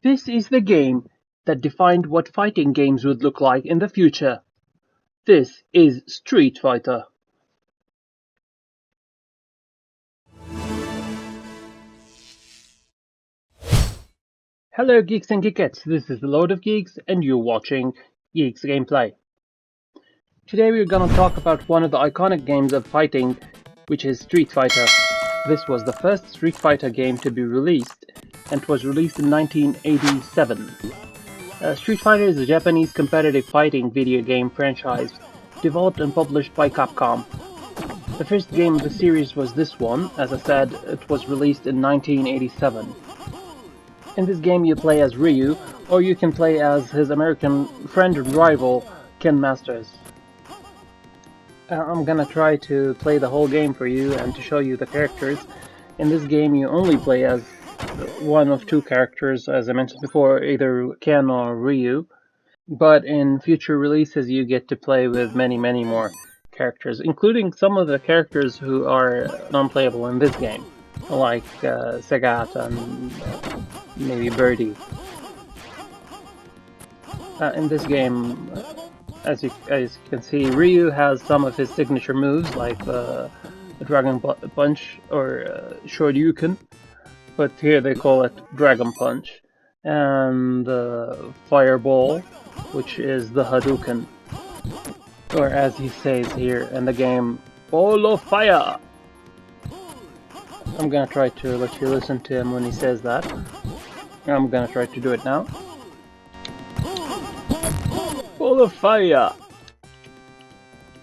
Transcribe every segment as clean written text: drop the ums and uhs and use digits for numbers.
This is the game that defined what fighting games would look like in the future. This is Street Fighter. Hello Geeks and Geekettes, this is the Lord of Geeks and you're watching Geeks Gameplay. Today we're gonna talk about one of the iconic games of fighting, which is Street Fighter. This was the first Street Fighter game to be released, and was released in 1987. Street Fighter is a Japanese competitive fighting video game franchise, developed and published by Capcom. The first game of the series was this one. As I said, it was released in 1987. In this game you play as Ryu, or you can play as his American friend and rival, Ken Masters. I'm gonna try to play the whole game for you and to show you the characters. In this game you only play as one of two characters, as I mentioned before, either Ken or Ryu. But in future releases you get to play with many more characters, including some of the characters who are non-playable in this game, like Sagat and maybe Birdie. In this game, as you can see, Ryu has some of his signature moves, like the Dragon Punch or Shoryuken, but here they call it Dragon Punch, and Fireball, which is the Hadouken, or as he says here in the game, Ball of Fire! I'm gonna try to let you listen to him when he says that. I'm gonna try to do it now. Ball of Fire!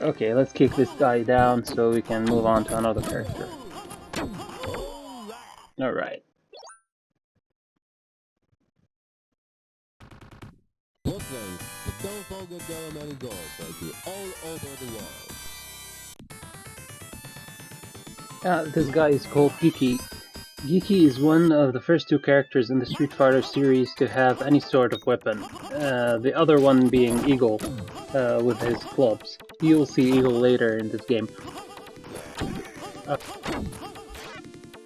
Okay, let's kick this guy down so we can move on to another character. Alright. Don't forget there are many goals like you all over the world. This guy is called Geki. Geki is one of the first two characters in the Street Fighter series to have any sort of weapon. The other one being Eagle, with his clubs. You'll see Eagle later in this game.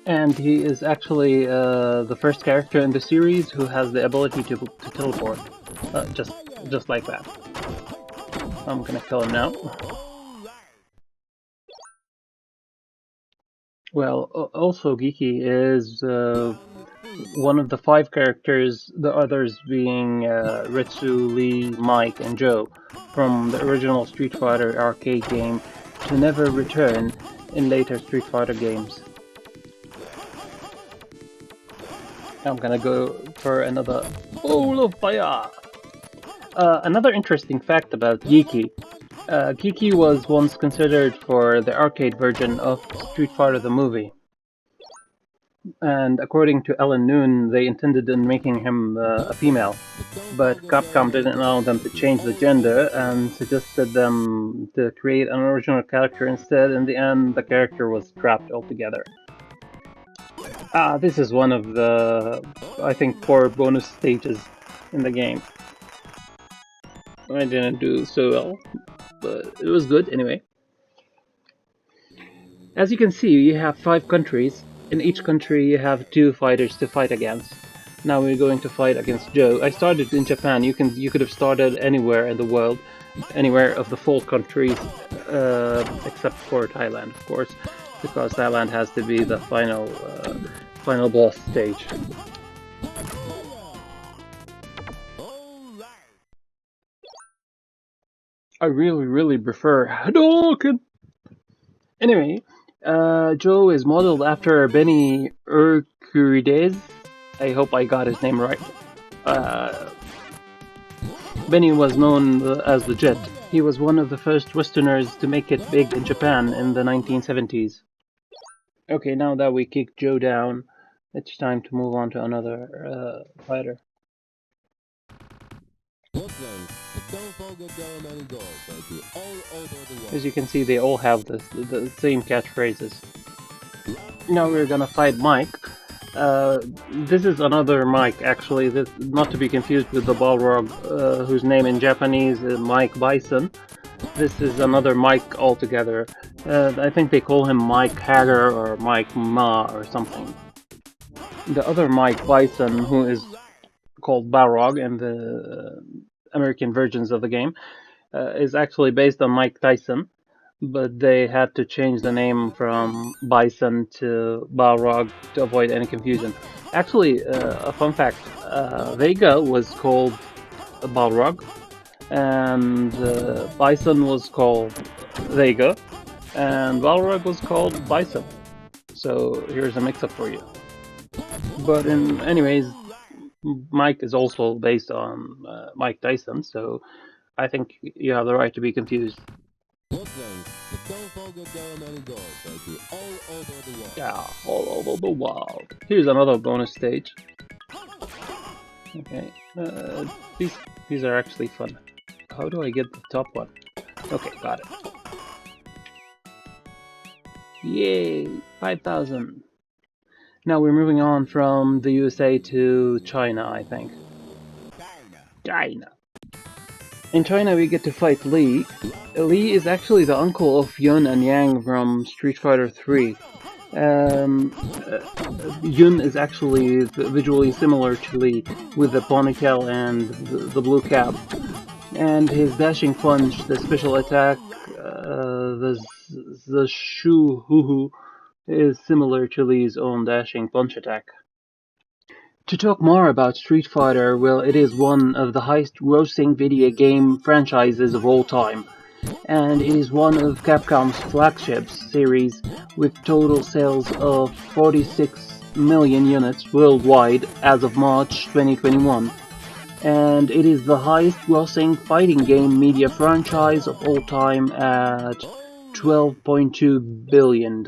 And he is actually the first character in the series who has the ability to teleport. Just like that. I'm gonna kill him now. Well, also Geki is one of the 5 characters, the others being Retsu, Lee, Mike, and Joe, from the original Street Fighter arcade game, to never return in later Street Fighter games. I'm gonna go for another Ball of Fire! Another interesting fact about Geki. Geki was once considered for the arcade version of Street Fighter the movie. And according to Ellen Noon, they intended in making him a female. But Capcom didn't allow them to change the gender and suggested them to create an original character instead. In the end, the character was scrapped altogether. This is one of the, I think, 4 bonus stages in the game. I didn't do so well, but it was good anyway. As you can see, you have 5 countries. In each country you have 2 fighters to fight against. Now we're going to fight against Joe. I started in Japan. You could have started anywhere in the world, anywhere of the 4 countries, except for Thailand, of course, because Thailand has to be the final boss stage. I really prefer Hadouken! Anyway, Joe is modeled after Benny Urquidez. I hope I got his name right. Benny was known as the Jet. He was one of the first Westerners to make it big in Japan in the 1970s. Okay, now that we kicked Joe down, it's time to move on to another fighter. As you can see, they all have the same catchphrases. Now we're gonna fight Mike. This is another Mike, actually. This, not to be confused with the Balrog, whose name in Japanese is Mike Bison. This is another Mike altogether. I think they call him Mike Hager or Mike Ma or something. The other Mike Bison, who is called Balrog in the American versions of the game, is actually based on Mike Tyson, but they had to change the name from Bison to Balrog to avoid any confusion. Actually, a fun fact, Vega was called Balrog, and Bison was called Vega, and Balrog was called Bison. So here's a mix-up for you. But anyways, Mike is also based on Mike Tyson, so I think you have the right to be confused. Look then, but don't forget there are many doors, baby, all over the world. Yeah, all over the world. Here's another bonus stage. Okay, these are actually fun. How do I get the top one? Okay, got it. Yay, 5,000. Now we're moving on from the USA to China, I think. China. In China, we get to fight Li. Li is actually the uncle of Yun and Yang from Street Fighter 3. Yun is actually visually similar to Li, with the ponytail and the blue cap. And his dashing punch, the special attack, the Shu Hu is similar to Li's own dashing punch attack. To talk more about Street Fighter, well, it is one of the highest grossing video game franchises of all time, and it is one of Capcom's flagship series with total sales of 46 million units worldwide as of March 2021, and it is the highest grossing fighting game media franchise of all time at $12.2 billion.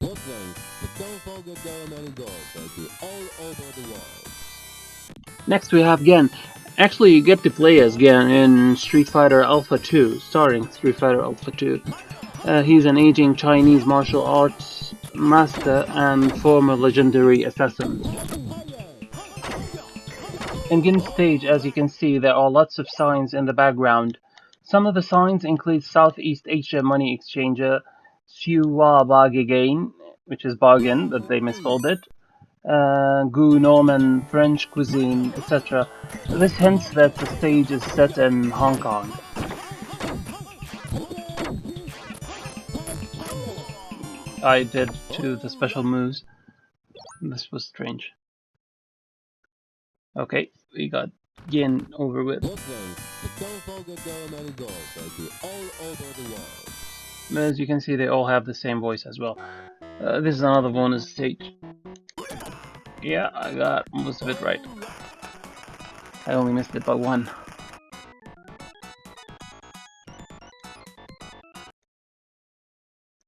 Look then, but don't forget there are many doors, baby, all over the world. Next we have Gen. Actually, you get to play as Gen in Street Fighter Alpha 2, starring Street Fighter Alpha 2. He's an aging Chinese martial arts master and former legendary assassin. In Gen's stage, as you can see, there are lots of signs in the background. Some of the signs include Southeast Asia Money Exchanger, Siwa Bargain, which is bargain, but they misspelled it, Gu Norman, French cuisine, etc. This hints that the stage is set in Hong Kong. I did to the special moves. This was strange. Okay, we got Yin over with. Look then, but don't forget there are many doors, baby, all over the world. As you can see, they all have the same voice as well. This is another bonus stage. Yeah, I got most of it right. I only missed it by one.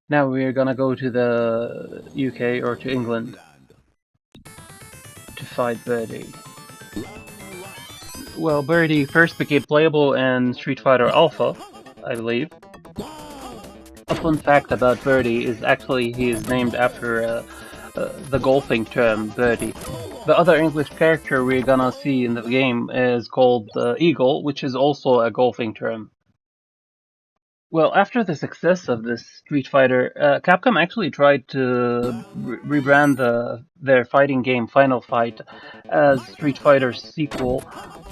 Now we're gonna go to the UK or to England to fight Birdie. Well, Birdie first became playable in Street Fighter Alpha, I believe. A fun fact about Birdie is actually he is named after the golfing term Birdie. The other English character we're gonna see in the game is called Eagle, which is also a golfing term. Well, after the success of this Street Fighter, Capcom actually tried to rebrand their fighting game Final Fight as Street Fighter's sequel,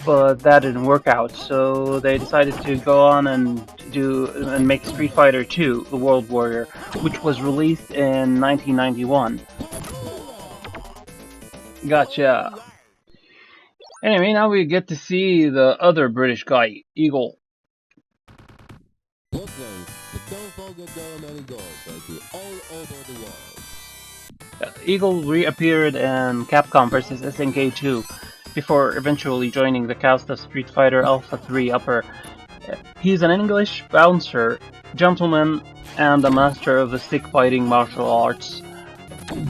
but that didn't work out, so they decided to go on and make Street Fighter 2, The World Warrior, which was released in 1991. Gotcha. Anyway, now we get to see the other British guy, Eagle. Look then, but don't forget there are many doors, baby, all over the world. Eagle reappeared in Capcom vs SNK 2 before eventually joining the cast of Street Fighter Alpha 3 Upper. He's an English bouncer, gentleman, and a master of the stick fighting martial arts,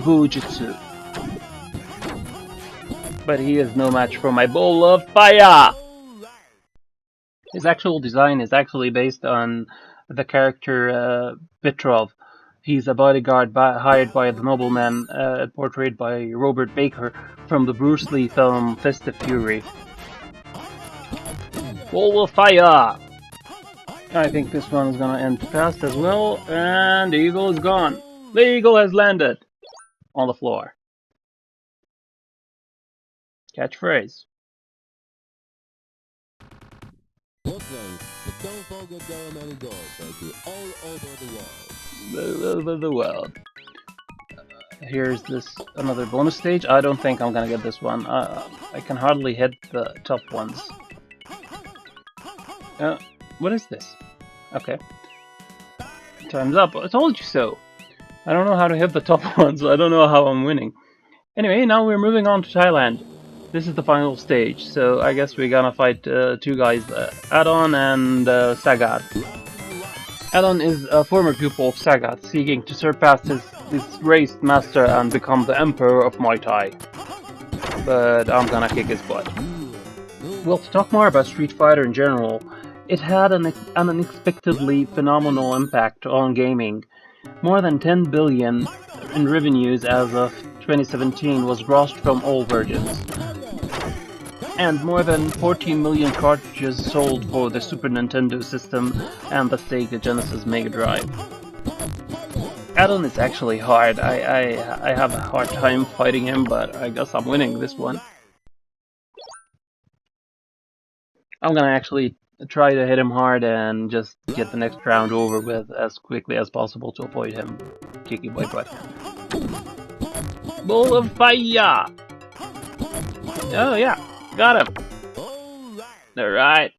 Bujutsu. But he is no match for my ball of fire! His actual design is actually based on the character Petrov. He's a bodyguard hired by the nobleman, portrayed by Robert Baker from the Bruce Lee film Fist of Fury. Ball of fire! I think this one is gonna end fast as well, and the eagle is gone. The eagle has landed! on the floor. Catchphrase. Muslims, but don't forget there are many doors like all over the world. All over the world. Here's another bonus stage. I don't think I'm gonna get this one. I can hardly hit the top ones. What is this? Okay. Time's up. I told you so. I don't know how to hit the top ones. I don't know how I'm winning. Anyway, now we're moving on to Thailand. This is the final stage, so I guess we're gonna fight two guys, Adon and Sagat. Adon is a former pupil of Sagat, seeking to surpass his race master and become the emperor of Muay Thai. But I'm gonna kick his butt. Well, to talk more about Street Fighter in general, it had an unexpectedly phenomenal impact on gaming. More than 10 billion in revenues as of 2017 was grossed from all versions. And more than 14 million cartridges sold for the Super Nintendo system and the Sega Genesis Mega Drive. Adon is actually hard. I have a hard time fighting him, but I guess I'm winning this one. I'm gonna actually try to hit him hard and just get the next round over with as quickly as possible to avoid him kicking my butt. Ball of fire! Oh yeah, got him! Alright.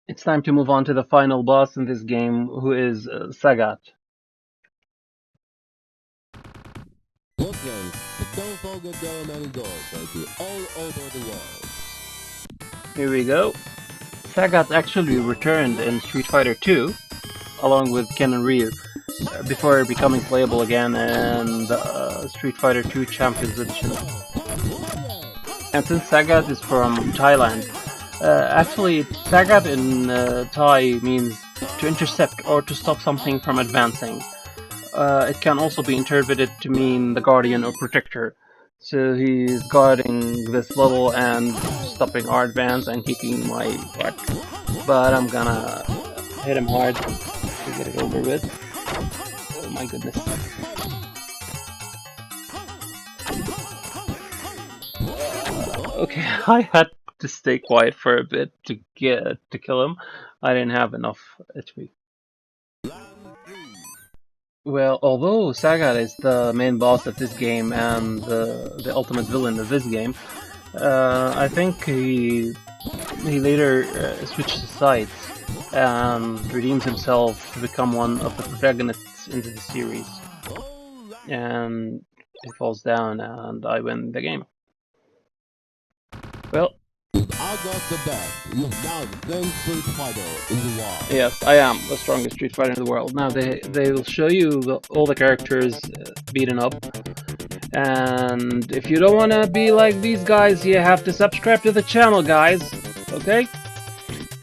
It's time to move on to the final boss in this game, who is Sagat. Muslims, but don't forget there are many doors like all over the world. Here we go. Sagat actually returned in Street Fighter 2, along with Ken and Ryu, before becoming playable again in the Street Fighter 2 Champions Edition. And since Sagat is from Thailand, actually Sagat in Thai means to intercept or to stop something from advancing. It can also be interpreted to mean the guardian or protector. So he's guarding this level and stopping our advance and kicking my butt. But I'm gonna hit him hard to get it over with. Oh my goodness. Okay, I had to stay quiet for a bit to kill him. I didn't have enough HP. Well, although Sagat is the main boss of this game and the ultimate villain of this game, I think he later switches sides and redeems himself to become one of the protagonists into the series. And he falls down and I win the game. Well, I got the best. You're now the best Street Fighter in the world. yes, I am the strongest Street Fighter in the world. Now they will show you all the characters beaten up. And if you don't want to be like these guys, you have to subscribe to the channel, guys. Okay?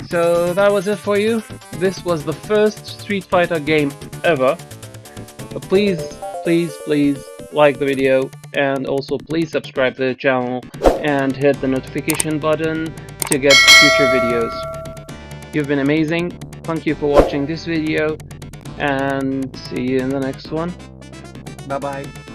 So that was it for you. This was the first Street Fighter game ever. But please like the video, and also please subscribe to the channel and hit the notification button to get future videos. You've been amazing. Thank you for watching this video, and see you in the next one. Bye bye.